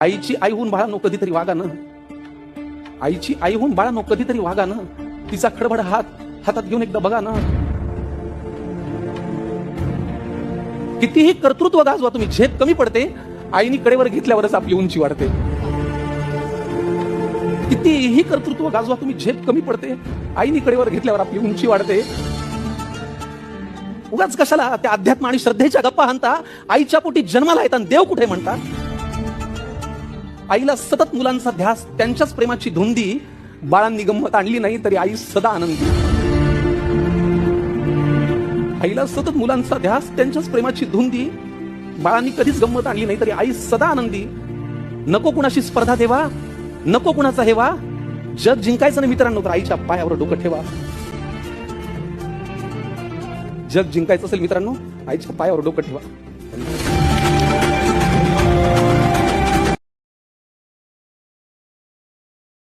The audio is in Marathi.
आईची आई होऊन बाळांनो कधीतरी वागा ना. आईची आई होऊन बाळांनो कधीतरी वागा ना. तिचा खडबड हातात घेऊन एकदा बघा ना. कितीही कर्तृत्व गाजवा तुम्ही, झेप कमी पडते. आईनी कडेवर घेतल्यावरच आपली उंची वाढते. कितीही कर्तृत्व गाजवा तुम्ही, झेप कमी पडते. आईनी कडेवर घेतल्यावर आपली उंची वाढते. उगाच कशाला त्या अध्यात्म आणि श्रद्धेच्या गप्पा हाणता. आईच्या पोटी जन्माला येतात देव कुठे म्हणतात. आईला सतत मुलांचा ध्यास, त्यांच्याच प्रेमाची धुंदी. बाळांनी गंमत आणली नाही तरी आई सदा आनंदी. आईला सतत मुलांचा ध्यास, त्यांच्याच प्रेमाची धुंदी. बाळांनी कधीच गंमत आणली नाही तरी आई सदा आनंदी. नको कुणाशी स्पर्धा ठेवा, नको कुणाचा हेवा. जग जिंकायचं नाही मित्रांनो तर आईच्या पायावर डोकं ठेवा. जग जिंकायचं असेल मित्रांनो, आईच्या पायावर डोकं ठेवा.